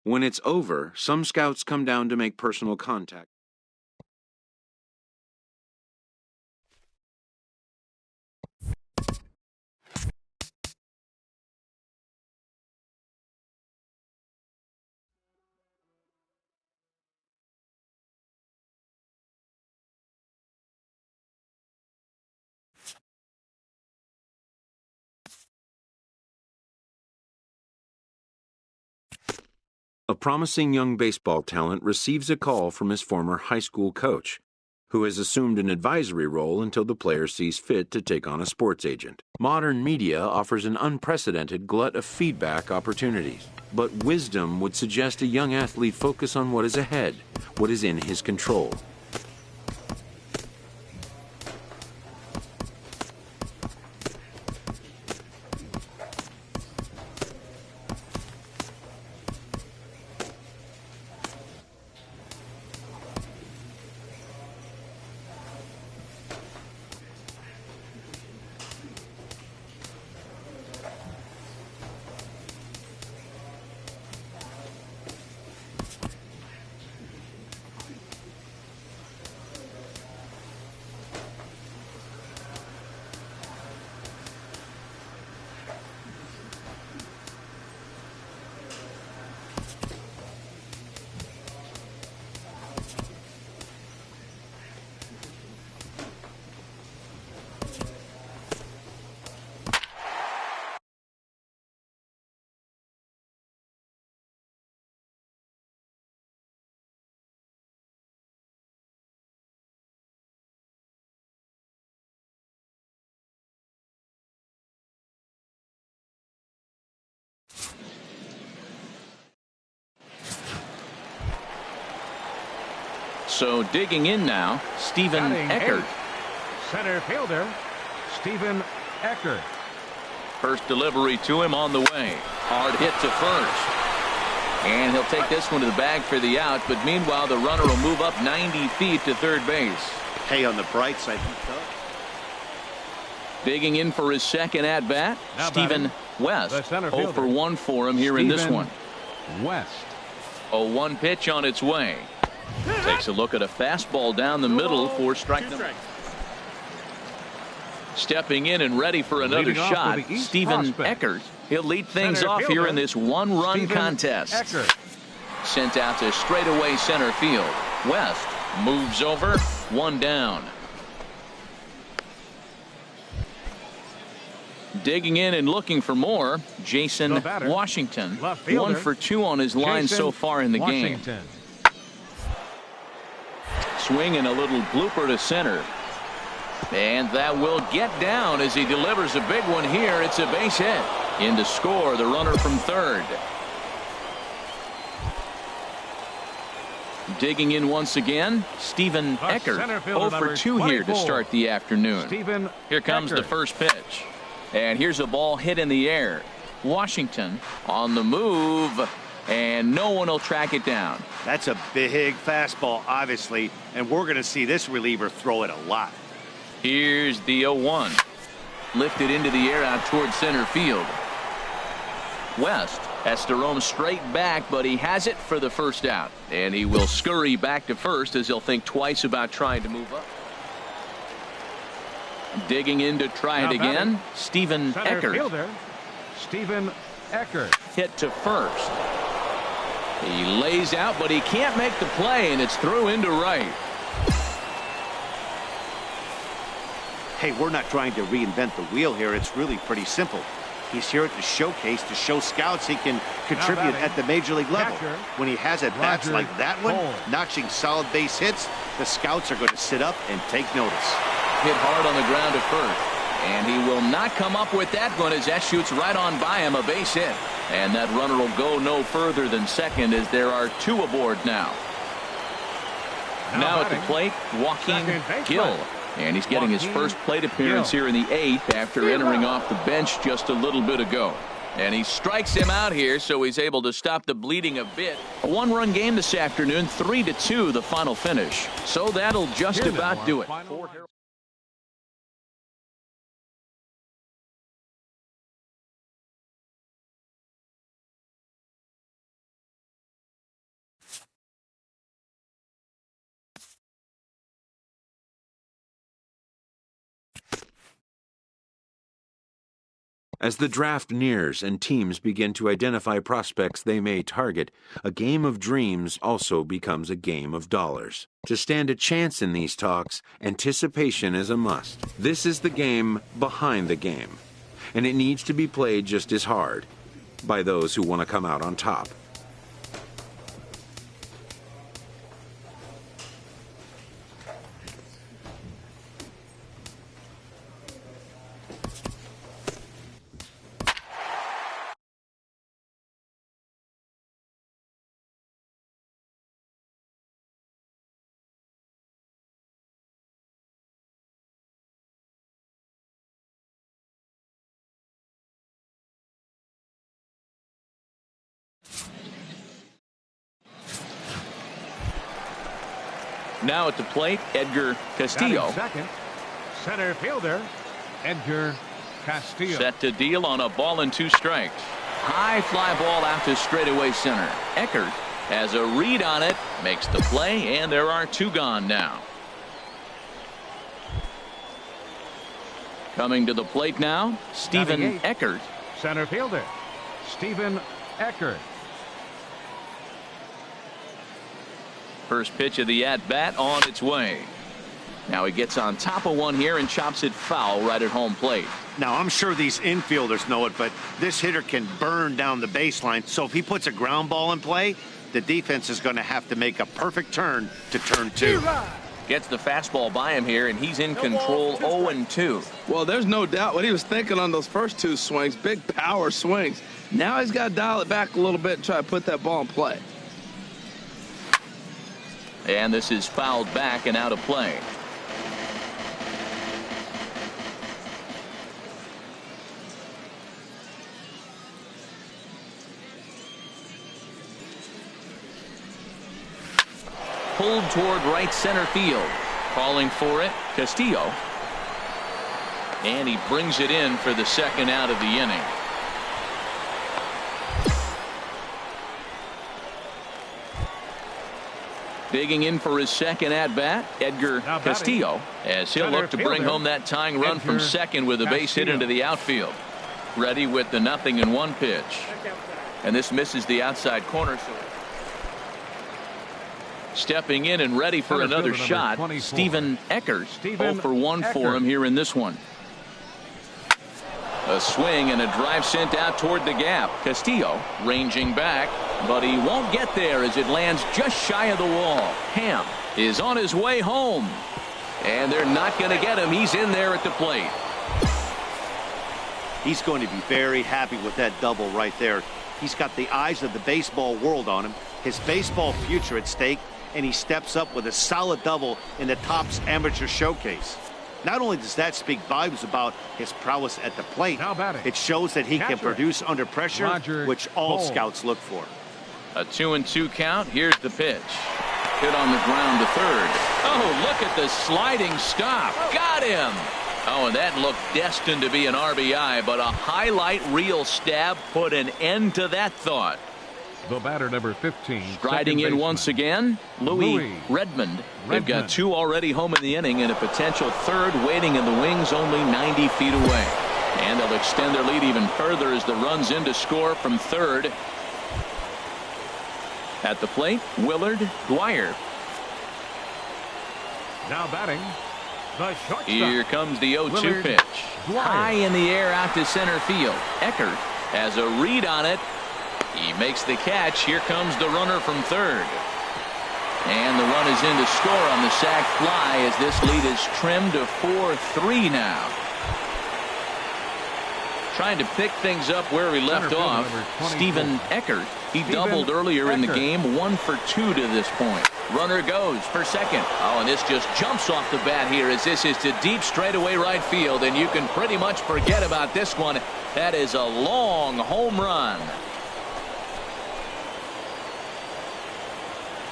When it's over, some scouts come down to make personal contact. A promising young baseball talent receives a call from his former high school coach, who has assumed an advisory role until the player sees fit to take on a sports agent. Modern media offers an unprecedented glut of feedback opportunities, but wisdom would suggest a young athlete focus on what is ahead, what is in his control. So digging in now, Stephen Eckert. Center fielder, Stephen Eckert. First delivery to him on the way. Hard hit to first. And he'll take this one to the bag for the out, but meanwhile the runner will move up 90 feet to third base. Hey, on the bright side, Digging in for his second at-bat, Stephen West. 0 for 1 for him here in this one. West. 0-1 pitch on its way. Takes a look at a fastball down the middle for strike number. Stepping in and ready for another shot, Stephen Eckert. He'll lead things off here in this one-run contest. Eckert. Sent out to straightaway center field. West moves over, one down. Digging in and looking for more, Jason Washington. 1 for 2 on his line so far in the game. Swing and a little blooper to center. And that will get down as he delivers a big one here. It's a base hit. In to score the runner from third. Digging in once again, Stephen Eckert. 0 for 2 here to start the afternoon. Here comes the first pitch. And here's a ball hit in the air. Washington on the move. And no one will track it down. That's a big fastball, obviously, and we're going to see this reliever throw it a lot. Here's the 0-1. Lifted into the air out towards center field. West has to roam straight back, but he has it for the first out. And he will scurry back to first as he'll think twice about trying to move up. Digging in to try it again, Stephen Eckert. Stephen Eckert. Hit to first. He lays out, but he can't make the play, and it's through into right. Hey, we're not trying to reinvent the wheel here. It's really pretty simple. He's here at the showcase to show scouts he can contribute at the major league level. When he has at-bats like that one, notching solid base hits, the scouts are going to sit up and take notice. Hit hard on the ground at first. And he will not come up with that one as that shoots right on by him, a base hit. And that runner will go no further than second as there are 2 aboard now. Now at the plate, Joaquin Gill. And he's getting his first plate appearance here in the 8th after entering off the bench just a little bit ago. And he strikes him out here, so he's able to stop the bleeding a bit. A 1-run game this afternoon, 3-2 the final finish. So that'll just about do it. As the draft nears and teams begin to identify prospects they may target, a game of dreams also becomes a game of dollars. To stand a chance in these talks, anticipation is a must. This is the game behind the game, and it needs to be played just as hard by those who want to come out on top. Now at the plate, Edgar Castillo. Second, center fielder, Edgar Castillo. Set to deal on a ball and 2 strikes. High fly ball out to straightaway center. Eckert has a read on it, makes the play, and there are 2 gone now. Coming to the plate now, Stephen Eckert. Center fielder, Stephen Eckert. First pitch of the at-bat on its way. Now he gets on top of one here and chops it foul right at home plate. Now, I'm sure these infielders know it, but this hitter can burn down the baseline. So if he puts a ground ball in play, the defense is going to have to make a perfect turn to turn 2. Gets the fastball by him here, and he's in control 0-2. Well, there's no doubt what he was thinking on those first 2 swings. Big power swings. Now he's got to dial it back a little bit and try to put that ball in play. And this is fouled back and out of play. Pulled toward right center field. Calling for it, Castillo. And he brings it in for the second out of the inning. Digging in for his second at-bat, Edgar Castillo, as he'll look to bring home that tying run from second with a base hit into the outfield. Ready with the 0-1 pitch. And this misses the outside corner. Stepping in and ready for another shot, Stephen Eckert. 0 for 1 for him here in this one. A swing and a drive sent out toward the gap. Castillo ranging back, but he won't get there as it lands just shy of the wall. Ham is on his way home, and they're not going to get him. He's in there at the plate. He's going to be very happy with that double right there. He's got the eyes of the baseball world on him, his baseball future at stake, and he steps up with a solid double in the Topps Amateur Showcase. Not only does that speak volumes about his prowess at the plate, it shows that he can produce under pressure, which all scouts look for. A 2-2 count. Here's the pitch. Hit on the ground to third. Oh, look at the sliding stop. Got him. Oh, and that looked destined to be an RBI, but a highlight reel stab put an end to that thought. The batter, number 15. Striding in once again, Louis Redmond. They've got 2 already home in the inning and a potential third waiting in the wings only 90 feet away. And they'll extend their lead even further as the run's in to score from third. At the plate, Willard Dwyer. Now batting, the shortstop. Here comes the 0-2 pitch. High in the air out to center field. Eckert has a read on it. He makes the catch. Here comes the runner from third. And the run is in to score on the sac fly as this lead is trimmed to 4-3 now. Trying to pick things up where we left off. Stephen Eckert. He doubled earlier in the game. 1 for 2 to this point. Runner goes for second. Oh, and this just jumps off the bat here as this is to deep straightaway right field. And you can pretty much forget about this one. That is a long home run.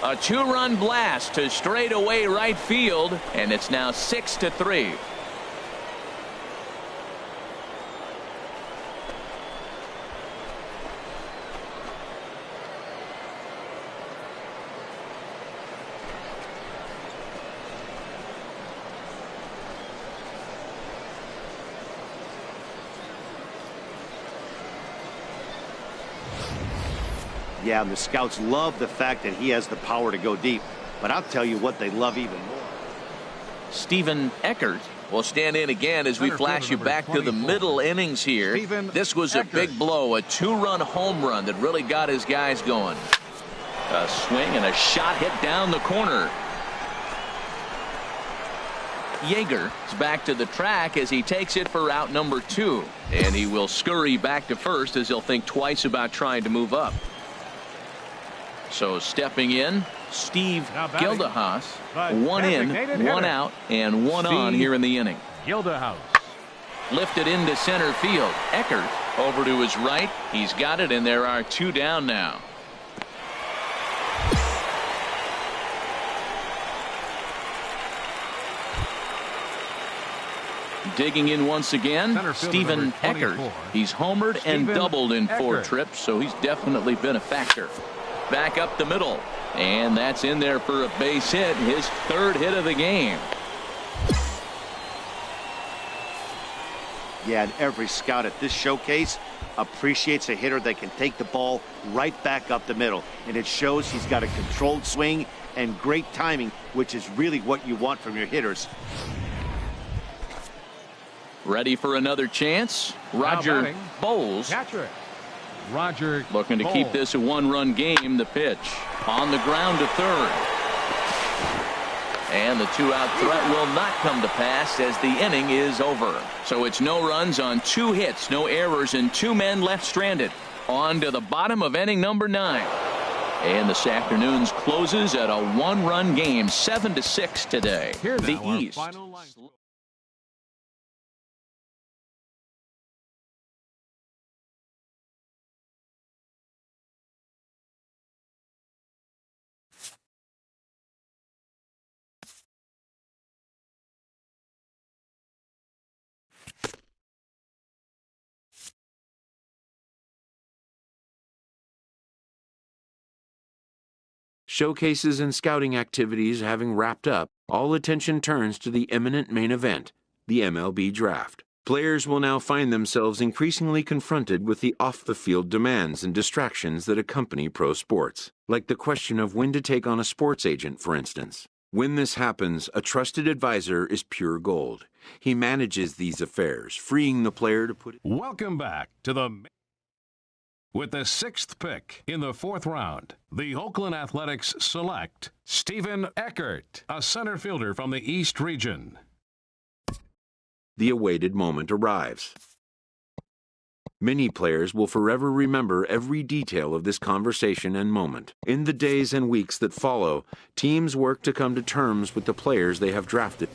A 2-run blast to straightaway right field, and it's now 6-3. Yeah, and the scouts love the fact that he has the power to go deep. But I'll tell you what they love even more. Stephen Eckert will stand in again as we flash you back to the middle innings here. This was a big blow, a 2-run home run that really got his guys going. A swing and a shot hit down the corner. Yeager is back to the track as he takes it for out number 2. And he will scurry back to first as he'll think twice about trying to move up. So stepping in, Steve Gildehaus. 1 in, 1 out, and 1 on here in the inning. Gildehaus. Lifted into center field. Eckert over to his right. He's got it, and there are 2 down now. Digging in once again, Stephen Eckert. He's homered and doubled in 4 trips, so he's definitely been a factor. Back up the middle, and that's in there for a base hit, his 3rd hit of the game. Yeah, and every scout at this showcase appreciates a hitter that can take the ball right back up the middle. And it shows he's got a controlled swing and great timing, which is really what you want from your hitters. Ready for another chance? Roger Bowles. Catcher. Roger looking to keep this a 1-run game. The pitch on the ground to third. And the 2-out threat will not come to pass as the inning is over. So it's no runs on 2 hits, no errors, and 2 men left stranded. On to the bottom of inning number 9. And this afternoon's closes at a 1-run game, 7-6 today. Here the now, East. Showcases and scouting activities having wrapped up, all attention turns to the imminent main event, the MLB Draft. Players will now find themselves increasingly confronted with the off-the-field demands and distractions that accompany pro sports, like the question of when to take on a sports agent, for instance. When this happens, a trusted advisor is pure gold. He manages these affairs, freeing the player to put it. Welcome back to the... With the 6th pick in the 4th round, the Oakland Athletics select Stephen Eckert, a center fielder from the East region. The awaited moment arrives. Many players will forever remember every detail of this conversation and moment. In the days and weeks that follow, teams work to come to terms with the players they have drafted.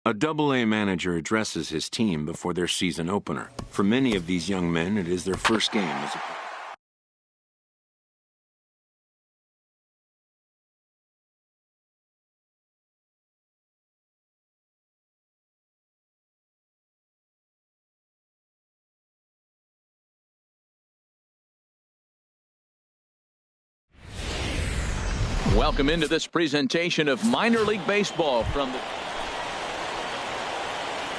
A Double-A manager addresses his team before their season opener. For many of these young men, it is their first game as a Welcome into this presentation of minor league baseball from the...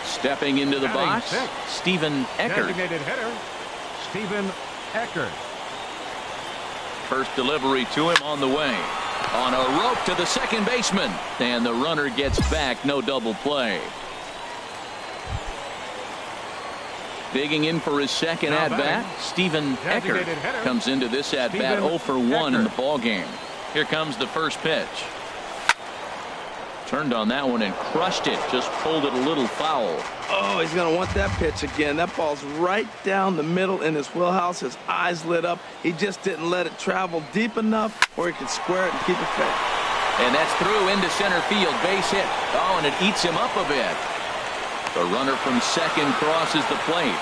Stepping into the box, Stephen Eckert. Designated hitter, Stephen Eckert. First delivery to him on the way. On a rope to the second baseman. And the runner gets back, no double play. Digging in for his second at-bat, Stephen Eckert comes into this at-bat 0 for 1 in the ballgame. Here comes the first pitch. Turned on that one and crushed it. Just pulled it a little foul. Oh, he's going to want that pitch again. That ball's right down the middle in his wheelhouse. His eyes lit up. He just didn't let it travel deep enough where he could square it and keep it fair. And that's through into center field. Base hit. Oh, and it eats him up a bit. The runner from second crosses the plate.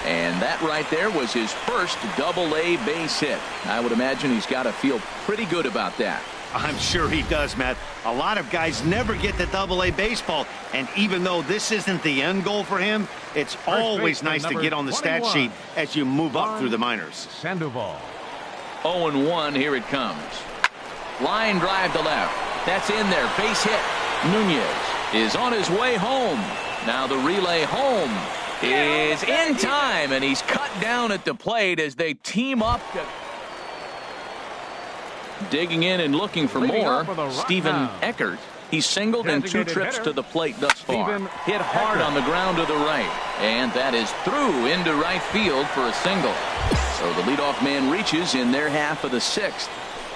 And that right there was his first Double-A base hit. I would imagine he's got to feel pretty good about that. I'm sure he does, Matt. A lot of guys never get to Double-A baseball, and even though this isn't the end goal for him, it's always nice to get on the stat sheet as you move up through the minors. Sandoval. 0-1, here it comes. Line drive to left. That's in there. Base hit. Nunez is on his way home. Now the relay home is in time, and he's cut down at the plate as they team up. Digging in and looking for more, Stephen Eckert. He's singled in 2 trips to the plate thus far. Hit hard on the ground to the right, and that is through into right field for a single. So the leadoff man reaches in their half of the 6th.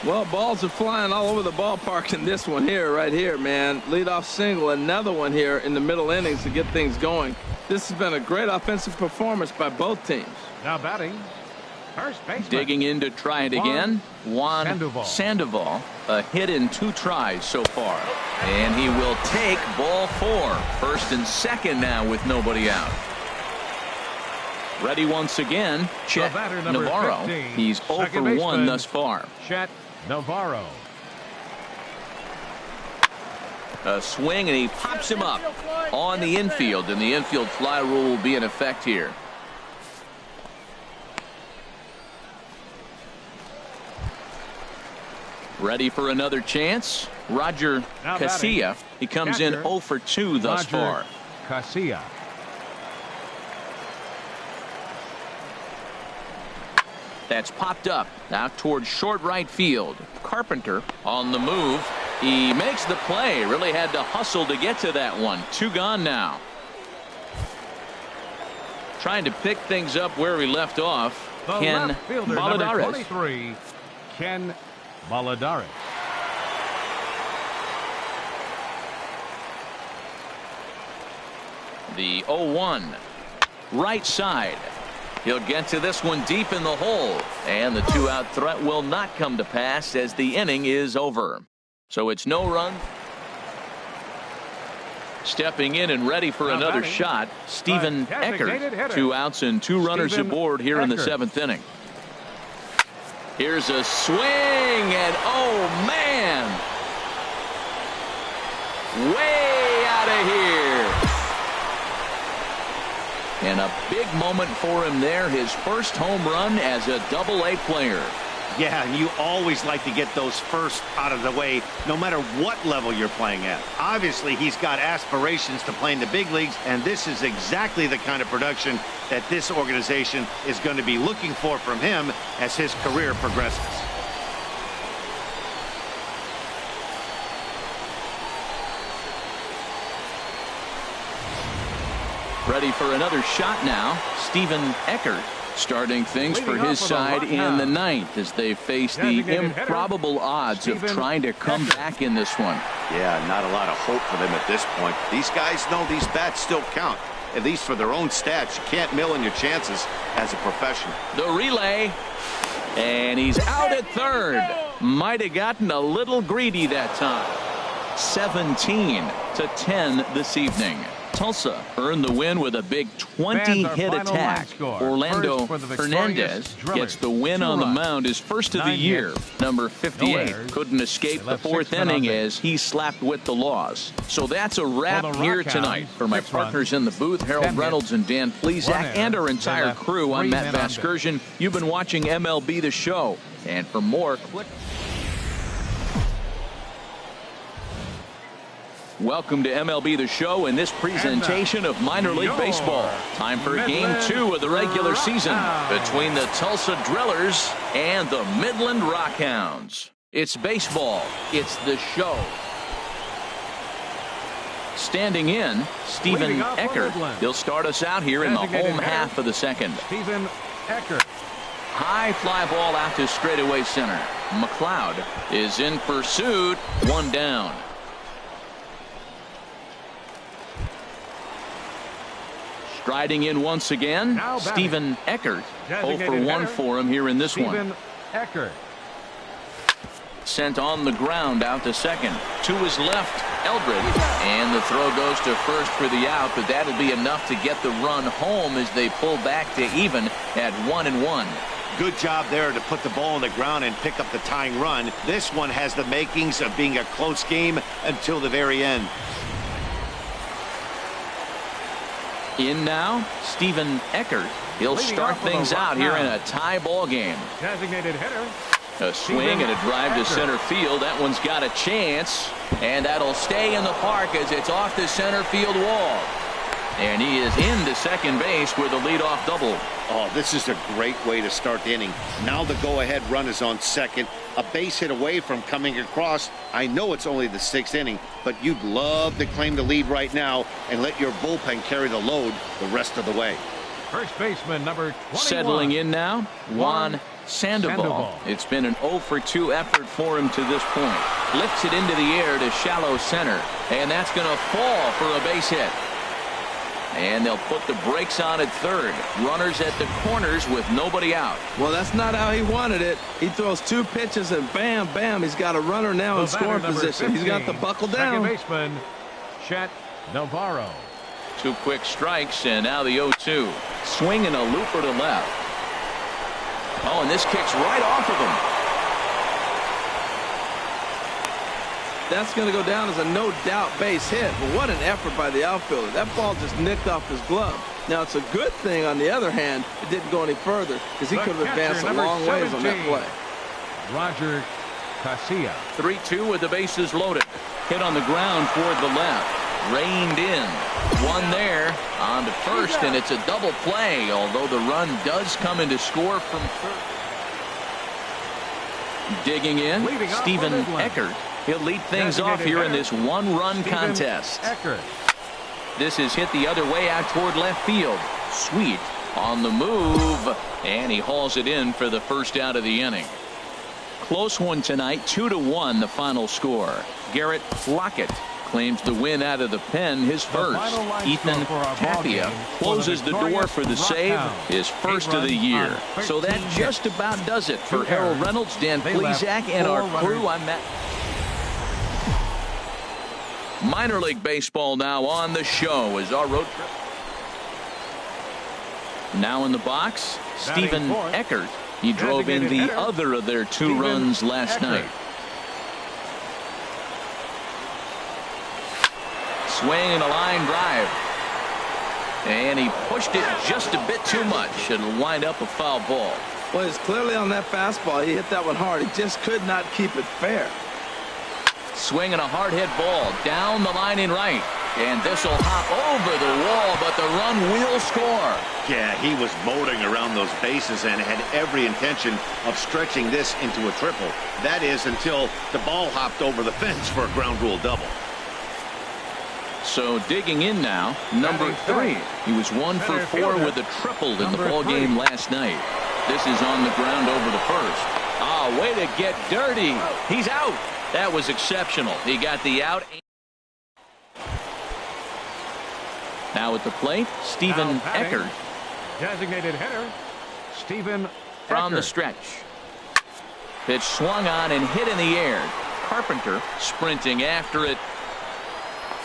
Well, balls are flying all over the ballpark in this one here, right here, man. Leadoff single, another one here in the middle innings to get things going. This has been a great offensive performance by both teams. Now batting, first baseman. Digging in to try it again, Juan Sandoval. A hit in 2 tries so far. And he will take ball 4. First and second now with nobody out. Ready once again, Chet Navarro. 15, he's 0 for 1 thus far. Chet Navarro. A swing, and he pops him up on the infield, and the infield fly rule will be in effect here. Ready for another chance, Roger Casilla. He comes in 0 for 2 thus far. Casilla. That's popped up out towards short right field. Carpenter on the move. He makes the play. Really had to hustle to get to that one. 2 gone now. Trying to pick things up where we left off. Ken Valladares. 23, Ken Valladares. The 0-1. Right side. He'll get to this one deep in the hole. And the 2-out threat will not come to pass as the inning is over. So it's no run. Stepping in and ready for another shot, Stephen Eckert. 2 outs and 2 runners aboard here in the 7th inning. Here's a swing, and oh man, way out of here. And a big moment for him there, his first home run as a Double-A player. Yeah, and you always like to get those first out of the way, no matter what level you're playing at. Obviously, he's got aspirations to play in the big leagues, and this is exactly the kind of production that this organization is going to be looking for from him as his career progresses. Ready for another shot now, Stephen Eckert. Starting things for his side in the 9th as they face the improbable odds of trying to come back in this one. Yeah, not a lot of hope for them at this point. These guys know these bats still count, at least for their own stats. You can't mill in your chances as a professional. The relay, and he's out at third. Might have gotten a little greedy that time. 17-10 this evening. Tulsa earned the win with a big 20-hit attack. Orlando Hernandez gets the win on the mound, his first of the year. Number 58 couldn't escape the fourth inning as he slapped with the loss. So that's a wrap here tonight. For my partners in the booth, Harold Reynolds and Dan Plesac, and our entire crew, I'm Matt Vasgersian. You've been watching MLB The Show. And for more, click. Welcome to MLB The Show and this presentation of minor league baseball. Time for game 2 of the regular season between the Tulsa Drillers and the Midland Rockhounds. It's baseball. It's the show. Standing in, Stephen Eckert. He'll start us out here in the home half of the second. Stephen Eckert. High fly ball out to straightaway center. McLeod is in pursuit. One down. Striding in once again, Stephen Eckert. 0 for 1 for him here in this one. Eckert. Sent on the ground out to second. To his left, Eldred. And the throw goes to first for the out, but that'll be enough to get the run home as they pull back to even at 1-1. Good job there to put the ball on the ground and pick up the tying run. This one has the makings of being a close game until the very end. In now, Stephen Eckert. He'll start things out here in a tie ball game. Designated hitter. A swing and a drive to center field. That one's got a chance. And that'll stay in the park as it's off the center field wall. And he is into second base with a leadoff double. Oh, this is a great way to start the inning. Now the go-ahead run is on second. A base hit away from coming across. I know it's only the 6th inning, but you'd love to claim the lead right now and let your bullpen carry the load the rest of the way. First baseman number 21. Settling in now, Juan Sandoval. It's been an 0 for 2 effort for him to this point. Lifts it into the air to shallow center, and that's going to fall for a base hit. And they'll put the brakes on at third. Runners at the corners with nobody out. Well, that's not how he wanted it. He throws 2 pitches and bam, bam, he's got a runner now in scoring position. 15, he's got the buckle down. Second baseman, Chet Navarro. 2 quick strikes, and now the 0-2. Swing and a looper to left. Oh, and this kicks right off of him. That's going to go down as a no-doubt base hit. But what an effort by the outfielder. That ball just nicked off his glove. Now, it's a good thing, on the other hand, it didn't go any further because he could have advanced a long ways on that play. Roger Casilla. 3-2 with the bases loaded. Hit on the ground toward the left. Reined in. One there on to first, and it's a double play, although the run does come into score from third. Digging in, Stephen Eckert. He'll lead things off here in this one-run contest. Eckert. This is hit the other way out toward left field. Sweet on the move, and he hauls it in for the first out of the inning. Close one tonight, 2-1 the final score. Garrett Lockett claims the win out of the pen, his first. Ethan Tapia closes the door for the save, his first of the year. So that just about does it for Harold Reynolds, Dan Plesac, and our crew. I'm Matt. Minor league baseball now on the show as our road trip. Now in the box, Stephen Eckert. He drove in the other of their 2 runs last night. Swing and a line drive. And he pushed it just a bit too much. It'll wind up a foul ball. Well, it's clearly on that fastball. He hit that one hard. He just could not keep it fair. Swing and a hard hit ball down the line in right. And this will hop over the wall, but the run will score. Yeah, he was motoring around those bases and had every intention of stretching this into a triple. That is until the ball hopped over the fence for a ground rule double. So digging in now, number 3. He was 1 for 4 with a triple in the ball game last night. This is on the ground over the first. Ah, way to get dirty. He's out. That was exceptional. He got the out. Now at the plate, Stephen Eckert. Designated hitter, Stephen From the stretch. Pitch swung on and hit in the air. Carpenter sprinting after it.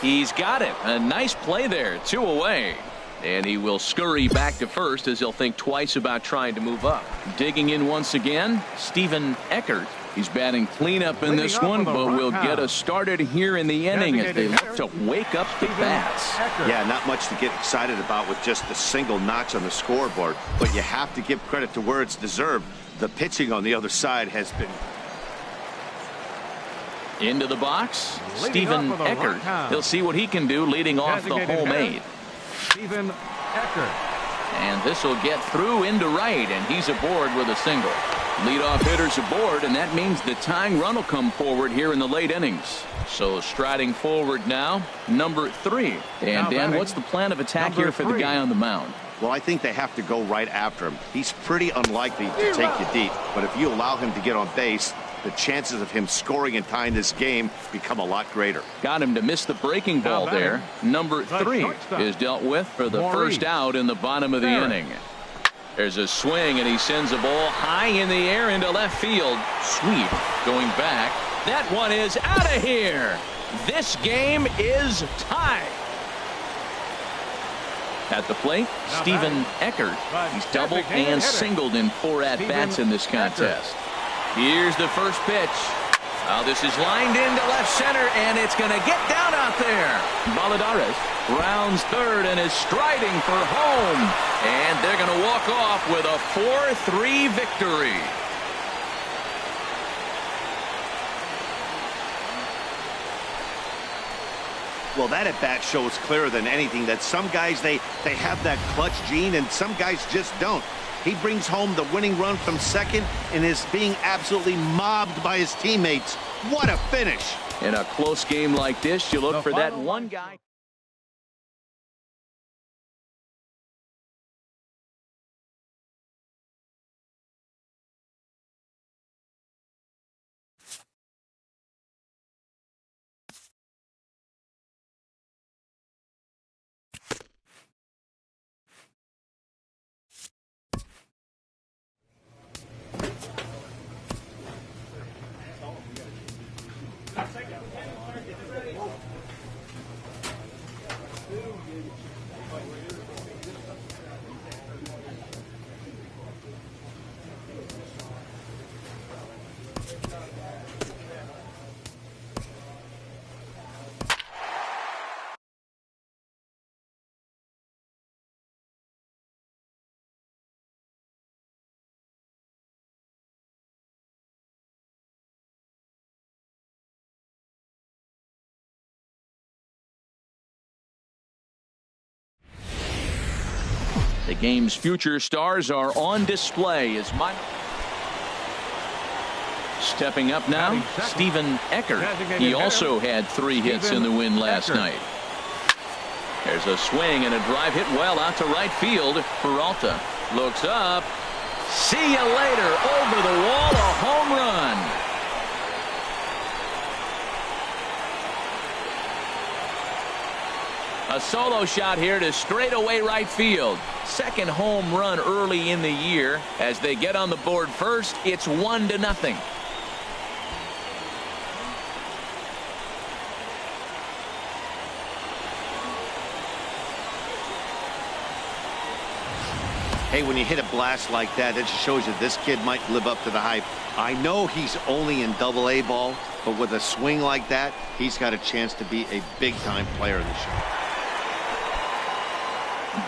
He's got it. A nice play there. 2 away. And he will scurry back to first as he'll think twice about trying to move up. Digging in once again, Stephen Eckert. He's batting cleanup in this one, but will get us started here in the inning as they look to wake up the bats. Yeah, not much to get excited about with just the single knocks on the scoreboard, but you have to give credit to where it's deserved. The pitching on the other side has been... Into the box, Stephen Eckert. He'll see what he can do leading off the home 8. Stephen Eckert. And this will get through into right, and he's aboard with a single. Leadoff hitter's aboard, and that means the tying run will come forward here in the late innings. So striding forward now, number 3. And Dan, what's the plan of attack here for the guy on the mound? Well, I think they have to go right after him. He's pretty unlikely to take you deep, but if you allow him to get on base, the chances of him scoring and tying this game become a lot greater. Got him to miss the breaking ball there. Number 3 is dealt with for the first out in the bottom of the inning. There's a swing, and he sends a ball high in the air into left field. Sweep going back. That one is out of here. This game is tied. At the plate, Stephen Eckert. He's doubled and singled in 4 at-bats in this contest. Here's the first pitch. This is lined into left center, and it's going to get down out there. Baladares rounds third and is striding for home. And they're going to walk off with a 4-3 victory. Well, that at-bat shows clearer than anything that some guys, they have that clutch gene, and some guys just don't. He brings home the winning run from second and is being absolutely mobbed by his teammates. What a finish. In a close game like this, you look for that one guy. The game's future stars are on display as stepping up now, Stephen Eckert. He also had 3 hits in the win last night. There's a swing and a drive hit well out to right field. Peralta looks up. See you later. Over the wall, a home run. A solo shot here to straightaway right field. Second home run early in the year. As they get on the board first, it's 1-0. Hey, when you hit a blast like that, it just shows you this kid might live up to the hype. I know he's only in Double-A ball, but with a swing like that, he's got a chance to be a big-time player this year.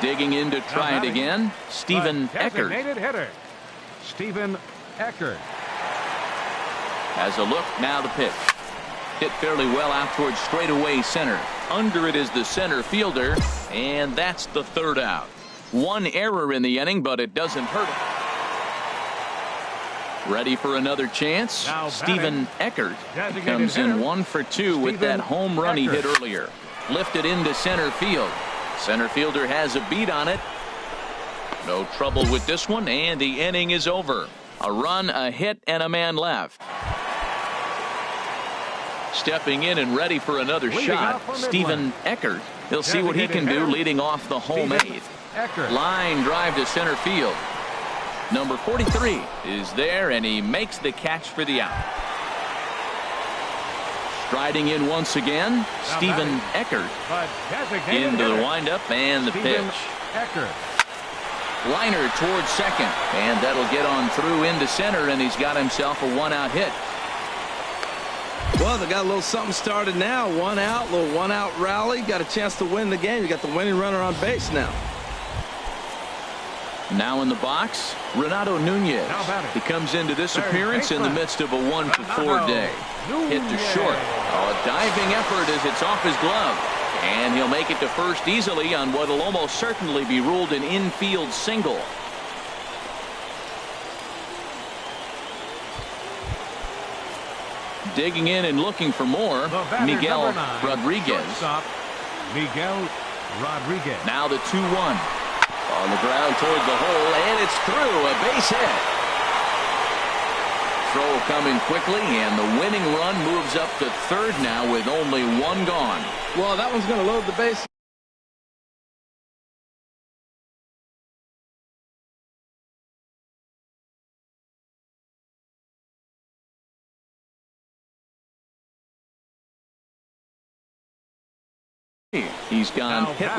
Digging in to try it again, Stephen Eckert. Hitter, Stephen Eckert. Has a look, now the pitch. Hit fairly well out towards straightaway center. Under it is the center fielder, and that's the 3rd out. 1 error in the inning, but it doesn't hurt him. Ready for another chance. Stephen Eckert comes in 1 for 2 with that home run he hit earlier. Lifted into center field. Center fielder has a beat on it. No trouble with this one, and the inning is over. A run, a hit, and a man left. Stepping in and ready for another shot, Stephen Eckert. He'll see what he can do leading off the home 8th. Line drive to center field. Number 43 is there, and he makes the catch for the out. Striding in once again, Stephen Eckert. Into the windup and the pitch. Eckert. Liner towards second, and that'll get on through into center, and he's got himself a one-out hit. Well, they got a little something started now. One out, little one-out rally. Got a chance to win the game. You got the winning runner on base now. Now in the box, Renato Nunez. He comes into this appearance in the midst of a 1-for-4 day. Hit to short. Oh, a diving effort as it's off his glove. And he'll make it to first easily on what will almost certainly be ruled an infield single. Digging in and looking for more, Miguel Rodriguez. Miguel Rodriguez. Now the 2-1. On the ground toward the hole, and it's through. A base hit. Throw coming quickly, and the winning run moves up to third now with only one gone. Well, that one's going to load the base. He's gone hit